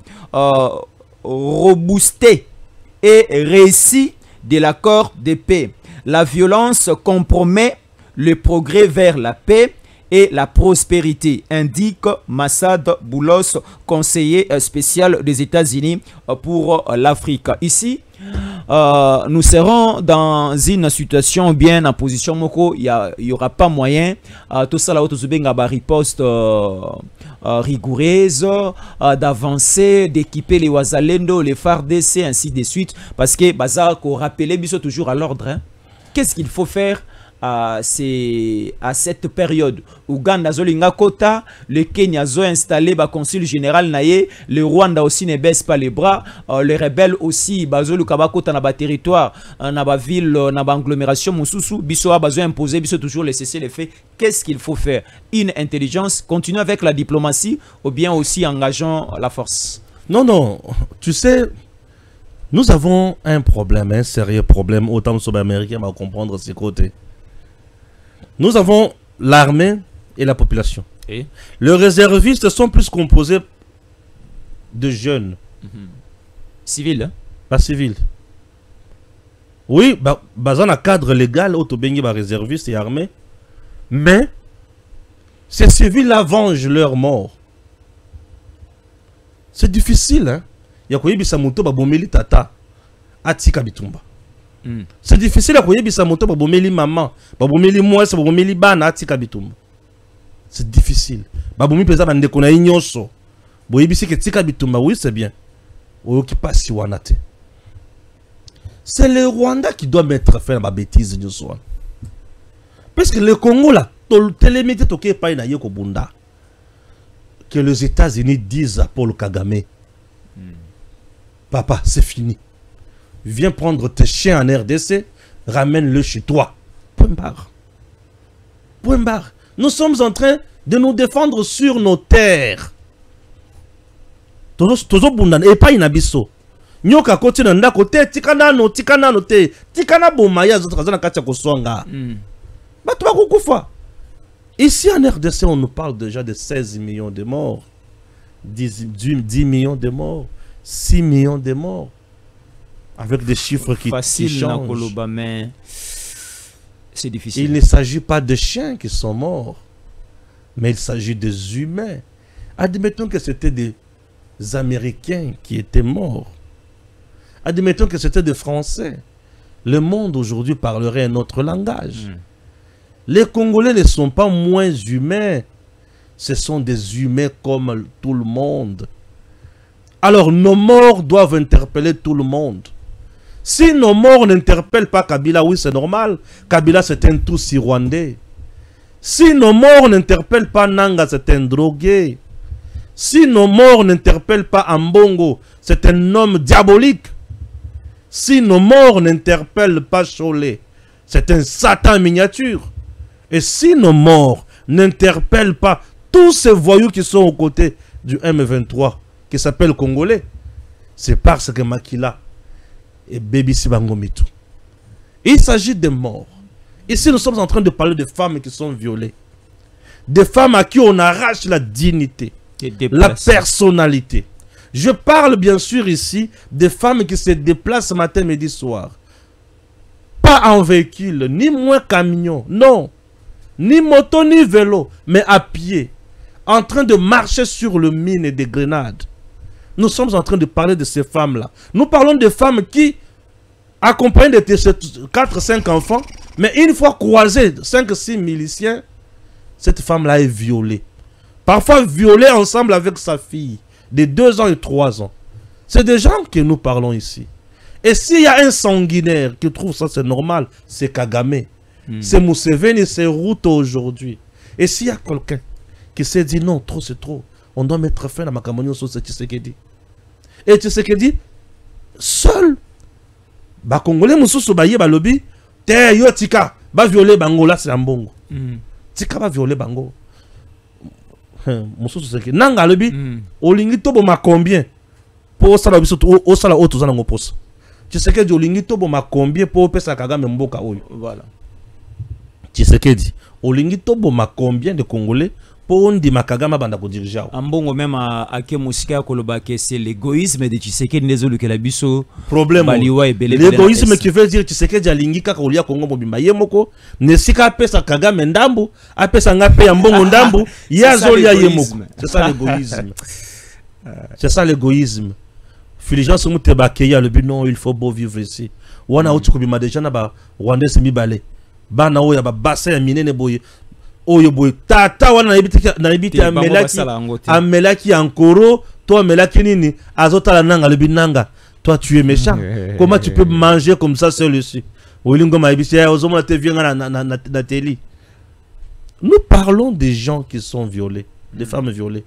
robuste et réussi de l'accord de paix. La violence compromet le progrès vers la paix et la prospérité, indique Massad Boulos, conseiller spécial des États-Unis pour l'Afrique. Ici, nous serons dans une situation bien en position moko, il y aura pas moyen tout ça là riposte rigoureuse d'avancer, d'équiper les Wazalendo, les FARDC, ainsi de suite, parce que bazar ko rappeler biso toujours à l'ordre, hein. Qu'est-ce qu'il faut faire à cette période? Ouganda zolinga kota, le Kenya zo installé ba consul général naye, le Rwanda aussi ne baisse pas les bras, les rebelles aussi bazo lukaba kota na ba territoire, na ba ville, na ba agglomération mususu, biso a bazo imposer biso toujours les cesser les faits. Qu'est-ce qu'il faut faire? Une intelligence, continuer avec la diplomatie ou bien aussi engageant la force? Non, tu sais, nous avons un problème, un sérieux problème, autant que les Américains vont comprendre ces côtés. Nous avons l'armée et la population. Et les réservistes sont plus composés de jeunes. Civils, hein? Pas civils. Oui, dans un cadre légal, autobéni va réservistes et armés. Mais ces civils-là vengent leur mort. C'est difficile, hein? Yakoyebi Samuto babomeli tata atika bitumba. C'est difficile à koyebi Samuto babomeli maman, babomeli moi, babomeli bana atika bitumba. C'est difficile. Babomi pesa bande kona nyonso. Boyebi si ke tika bitumba, oui, c'est bien. Oyoki pasi wanate. C'est le Rwanda qui doit mettre fin à ma bêtise nyonso. Parce que le Congo là, télémété toke pa na yeko bunda. Que les États-Unis disent à Paul Kagame, papa, c'est fini. Viens prendre tes chiens en RDC, ramène-le chez toi. Point barre. Point barre. Nous sommes en train de nous défendre sur nos terres. Tozo bundan et pas inabiso. Nyoka koti na ndako te tikana no te tikana bomaya zo trazana katia kosonga. Bato bakukufa. Ici en RDC on nous parle déjà de 16 millions de morts. 10 millions de morts, 6 millions de morts. Avec des chiffres qui changent. Mais c'est difficile. Il ne s'agit pas de chiens qui sont morts, mais il s'agit des humains. Admettons que c'était des Américains qui étaient morts. Admettons que c'était des Français. Le monde aujourd'hui parlerait un autre langage. Les Congolais ne sont pas moins humains. Ce sont des humains comme tout le monde. Alors nos morts doivent interpeller tout le monde. Si nos morts n'interpellent pas Kabila, oui c'est normal. Kabila c'est un Tutsi rwandais. Si nos morts n'interpellent pas Nanga, c'est un drogué. Si nos morts n'interpellent pas Ambongo, c'est un homme diabolique. Si nos morts n'interpellent pas Cholet, c'est un Satan miniature. Et si nos morts n'interpellent pas tous ces voyous qui sont aux côtés du M23, qui s'appelle Congolais, c'est parce que Makila et Baby Sibangomitu. Il s'agit de morts. Ici, nous sommes en train de parler de femmes qui sont violées. Des femmes à qui on arrache la dignité, la personnalité. Je parle bien sûr ici des femmes qui se déplacent matin, midi, soir. Pas en véhicule, ni moins camion, non. Ni moto, ni vélo, mais à pied. En train de marcher sur le mine et des grenades. Nous sommes en train de parler de ces femmes-là. Nous parlons de femmes qui accompagnent de 4-5 enfants, mais une fois croisées, 5-6 miliciens, cette femme-là est violée. Parfois violée ensemble avec sa fille, de 2 ans et 3 ans. C'est des gens que nous parlons ici. Et s'il y a un sanguinaire qui trouve ça c'est normal, c'est Kagame. C'est Museveni, c'est Ruto aujourd'hui. Et s'il y a quelqu'un qui s'est dit non, trop c'est trop, on doit mettre fin à ma campagne sur ce Tshisekedi. Et Tshisekedi, seul, ba Congolais mususu ba yeba lobi, te yo tika, ba violer bango là c'est un bongo. Tika ba violer bango. Mususu Tshisekedi, nanga lobi, olingi tobo ma combien pour ça la biso o sala o tozana ngoposa. Tshisekedi olingi tobo ma combien pour pesa Kagame mboka oyo. Voilà. Tshisekedi olingi tobo ma combien de Congolais pour ndi Makagama banda ko diriger. Ambongo même à Kemusika koloba que c'est l'égoïsme de Tshisekedi ndezo lukela biso problème. L'égoïsme qui veut dire Tshisekedi alingi kaka olia Kongo mobimba yemoko nesika apesa Kagame ndambu apesa ngape Ambongo ndambu yazolia yemoko. C'est ça l'égoïsme. C'est ça l'égoïsme. Fulgence muteba keya le but non il faut beau vivre ici. Wana uti kubima deja na ba Rwandais mibale. Bana oya ba bassin ya minene boye. Oyo boye tata wana na ibiti amelaki ankoro toi amelaki nini azotala nanga le binanga toi tu es méchant. Comment tu peux manger comme ça seul ici? Olingo ma ibiti ozomona te vienga na teli. Nous parlons des gens qui sont violés, des femmes violées.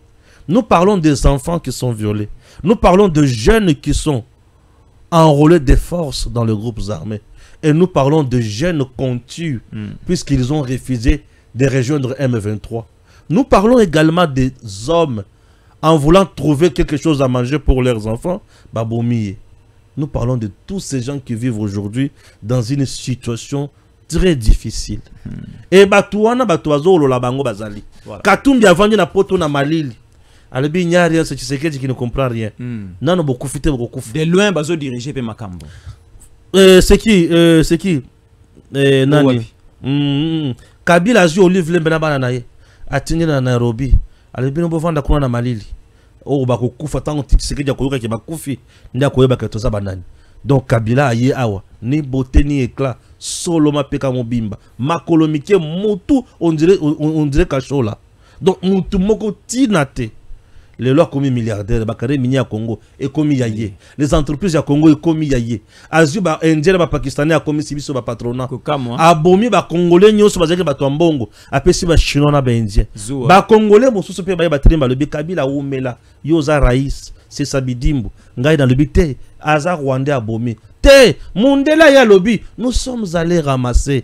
Nous parlons des enfants qui sont violés. Nous parlons de jeunes qui sont enrôlés des forces dans les groupes armés. Et nous parlons de jeunes contus, puisqu'ils ont refusé de rejoindre M23. Nous parlons également des hommes en voulant trouver quelque chose à manger pour leurs enfants. Baboumi. Nous parlons de tous ces gens qui vivent aujourd'hui dans une situation très difficile. Et Batouana Batouazo la bango bazali. Katumbi a vendu na poto na Malili. Alebi Nyari, c'est Tshisekedi qui ne comprend rien. Non, non, beaucoup fité, beaucoup. De loin, bazo dirigé pe Makambo. C'est qui Nani. Kabila a Olive Lembenabana naye. Atini na Nairobi. Alebi no bovanda kuna na Malili. Oh bako kufa tango Tshisekedi akoyoka ke bakufi. Ndia koyeba ke toza banani. Donc Kabila aye awa ni beauté ni éclat solo mapeka mobimba. Makolomike mutu on dirait Kachola. Donc mutu moko tinate. Les lois commis milliardaires, bakare mini à Congo et commis yaye. Les entreprises à Congo et commis yaye. Azuba indien ba pakistanais a commis sibiso ba patronat. Abomi ba congolais nyoso bazaki ba tombongo, apesi ba chinois na ba indien. Ba congolais mosusu pe ba trimba le Kabila umela, yoza raïs, c'est sabidimbu. Ngai dans le bité, aza rwandais abomi. Te, Mundela ya lobi, nous sommes allés ramasser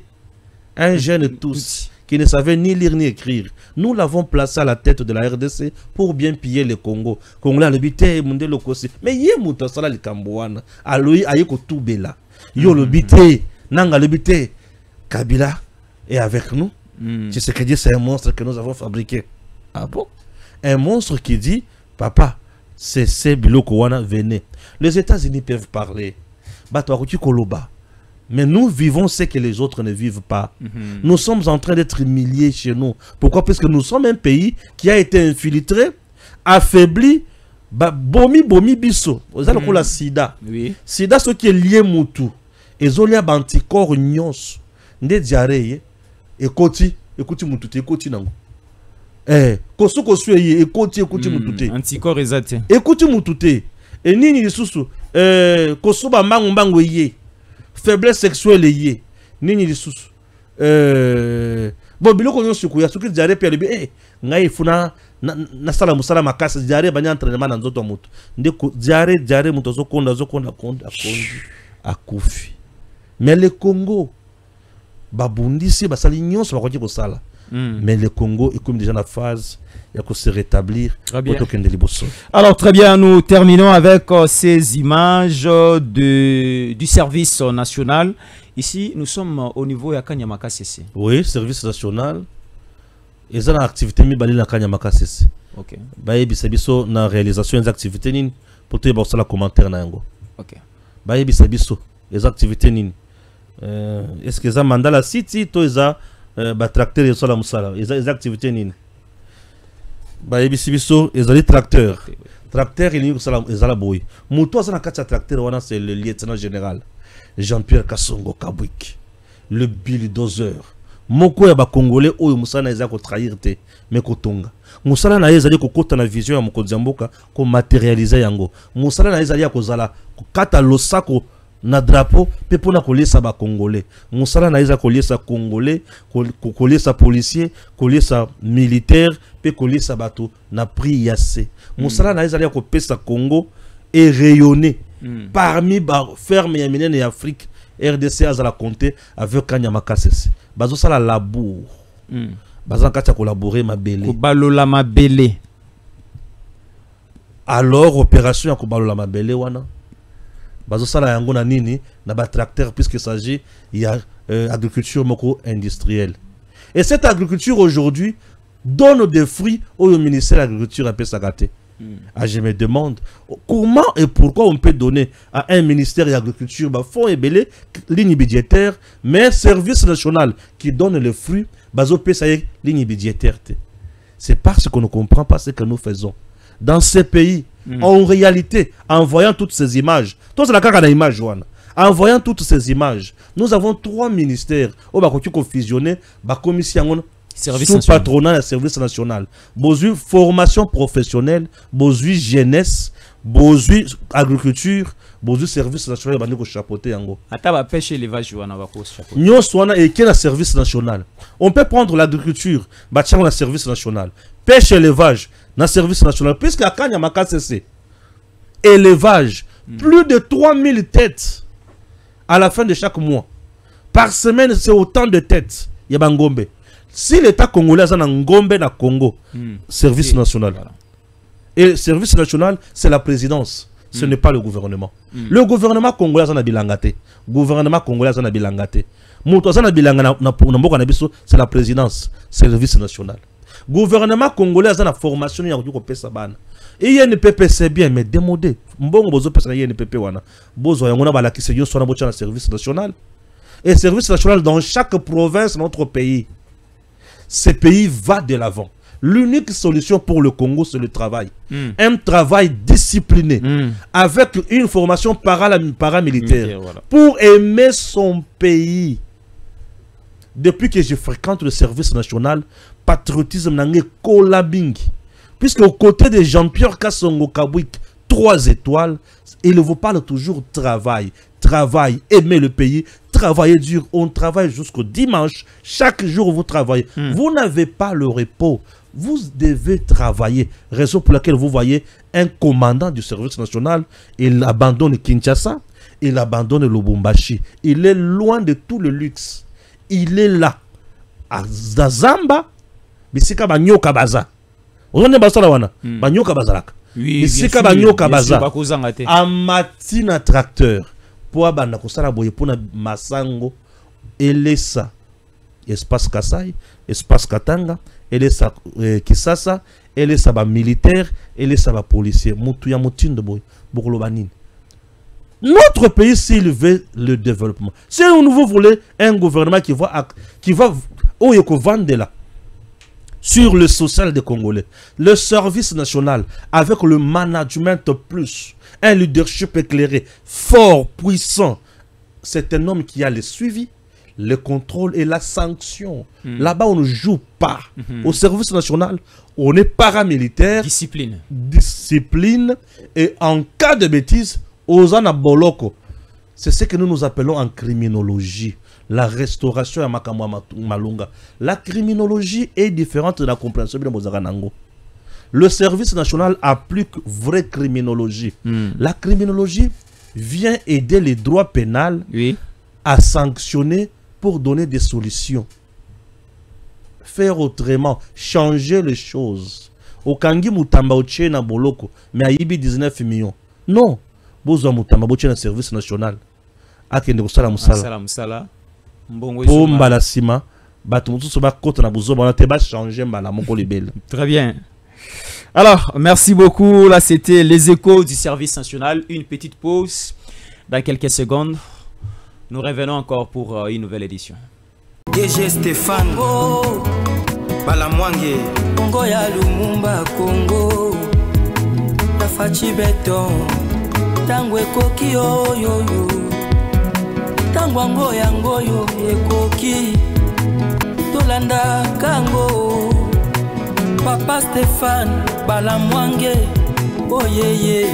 un jeune tous qui ne savait ni lire ni écrire. Nous l'avons placé à la tête de la RDC pour bien piller le Congo. Congolais l'habité, monde le kosi. Mais yé mouta sala li kambouana. Aloui ayeko toubela. Yo l'habité, nanga l'habité. Kabila est avec nous. Tu sais que Dieu c'est un monstre que nous avons fabriqué. Ah bon? Un monstre qui dit, papa, c'est Biloko wana, venez. Les États-Unis peuvent parler. Batouarouti Koloba. Mais nous vivons ce que les autres ne vivent pas. Nous sommes en train d'être humiliés chez nous. Pourquoi? Parce que nous sommes un pays qui a été infiltré, affaibli, bomi biso. Vous avez la sida. Oui. Sida, ce qui est lié moutou. Et zolia banticorps nyos. Nde diarrhée. Écoutez moutou, écoutez nango. Koso kosu eye, écoutez moutou. Anticorps exact. Écoutez moutou. Et nini lisusu. Koso ba mango ye. Faiblesse sexuelle liée. Nini lisusu. Bon biloko nyonso ko ya soki diarrhée pe lebi ngai funa na sala musala makasa diarrhée banya entraînement na nzoto mutu. Ndeko diarrhée mutu zo konda akondi akufi. Mais le Congo babundisi basali nyonso bakoki kosala. Mais le Congo est comme déjà dans la phase il y a se rétablir. Alors très bien, nous terminons avec ces images du service national. Ici, nous sommes au niveau de Kanyamaka CC. Oui, service national. Et ça, l'activité mi Kanyamaka CC. Ok. Baye bisabiso na réalisation des activités nin pour te voir ça la commentaire na yango. Ok. Baye bisabiso les activités nin. Est-ce que ça mandala city to eza tracteur et ça la musala. Les activités nin. Baye bisabiso les tracteurs. Tracteur il y a la boy. Muto ça na kacha tracteur wana c'est le lieutenant général Jean-Pierre Kassongo Kabwik. Le bulldozer. Moko ya ba congolais oyo musana eza ko trahir te mais ko tonga. Musala na ezali ko kota na vision ya mokonzi mboka ko matérialiser yango. Musala na ezali ya ko zala ko kata losako na drapeau pe pona ko lesa ba congolais. Musala na eza ko lesa congolais, ko lesa policier, ko lesa militaire pe ko lesa bato na prix yasse. Musala na ezali ya ko pesa Congo et rayonner parmi ba ferme ya minene ya Afrique. RDC a la compter avec Kanyamaka CC. Bazo ça la labour. Bazan kacha collaborer ma belé. Kobalola ma belé. Alors opération ya kobalola ma belé wana. Bazo ça la yango na nini na ba tracteur puisque s'agit il y a agriculture moko industrielle. Et cette agriculture aujourd'hui donne des fruits au ministère de l'agriculture à Pesagate. Je me demande comment et pourquoi on peut donner à un ministère de l'agriculture fonds et belé, ligne budgétaire, mais service national qui donne les fruits, ligne budgétaire. C'est parce qu'on ne comprend pas ce que nous faisons. Dans ces pays, en réalité, en voyant toutes ces images, en voyant toutes ces images, nous avons 3 ministères où on fusionné, commission sous patronat et service national. Besoin formation professionnelle, besoin jeunesse, besoin agriculture, besoin service national et chapeauté yango. Ataba pêche élevage wana bako chapeauté. Nyo swana et quel service national. On peut prendre l'agriculture, bâtir un service national. Pêche élevage, na service national puisque à Kanyamaka CC. Élevage, plus de 3000 têtes à la fin de chaque mois. Par semaine, c'est autant de têtes. Yabangombe. Si l'État congolais a un Ngombe na Congo, service national. Voilà. Et service national, c'est la présidence. Ce n'est pas le gouvernement. Le gouvernement congolais a un bilangate. Gouvernement congolais a un bilangate. C'est la présidence. Service national. Gouvernement congolais a une formation. Et il y a une PP, c'est bien, mais démodé. Mbongo bozo pesa y a une PP wana. Bozo yangona balakise yo sona bocha na service national. Et service national dans chaque province de notre pays. Ce pays va de l'avant. L'unique solution pour le Congo, c'est le travail. Un travail discipliné, avec une formation paramilitaire, voilà. Pour aimer son pays. Depuis que je fréquente le service national, patriotisme n'a kolabing. Puisque aux côtés de Jean-Pierre Kassongo Kabwik, 3 étoiles, il vous parle toujours travail. Travail, aimer le pays, travailler dur. On travaille jusqu'au dimanche. Chaque jour, vous travaillez. Vous n'avez pas le repos. Vous devez travailler. Raison pour laquelle vous voyez un commandant du service national, il abandonne Kinshasa, il abandonne Lubumbashi. Il est loin de tout le luxe. Il est là. azamba bisika banyoka baza ozone basala wana banyoka bazalaka bisika banyoka baza amatina tracteur po abanda kosala boye pona masango elesa espace Kasai espace Katanga elesa Kisasa elesa ba militaire elesa ba policier mutu ya mutindo boye bokoloba nini. Notre pays, s'il veut le développement, si vous voulez un gouvernement qui va vendre là sur le social des Congolais, le service national avec le management plus, un leadership éclairé, fort, puissant, c'est un homme qui a le suivi, le contrôle et la sanction. Là-bas, on ne joue pas. Au service national, on est paramilitaire. Discipline. Et en cas de bêtise, Ozana Boloko. C'est ce que nous appelons en criminologie la restauration à Makamwa Malunga. La criminologie est différente de la compréhension de Mozaganango. Le service national applique vraie criminologie. La criminologie vient aider les droits pénals à sanctionner pour donner des solutions. Faire autrement, changer les choses. Au Kangi Mutamba na Boloko, mais à Ibi 19 millions. Non. Bozo Mutamba Boche na service national. Akende Kusala Musala. Pour Mbalasima, très bien. Alors, merci beaucoup. Là, c'était les échos du service national. Une petite pause. Dans quelques secondes, nous revenons encore pour une nouvelle édition. DG Stéphane Balamwange Congo ya Lumumba Congo Tafachi Beton Tangwe Koki yo yo yo Tangwango yango yo ekoki Tolanda kango Papa Stéphane Balamwange oh yeah yeah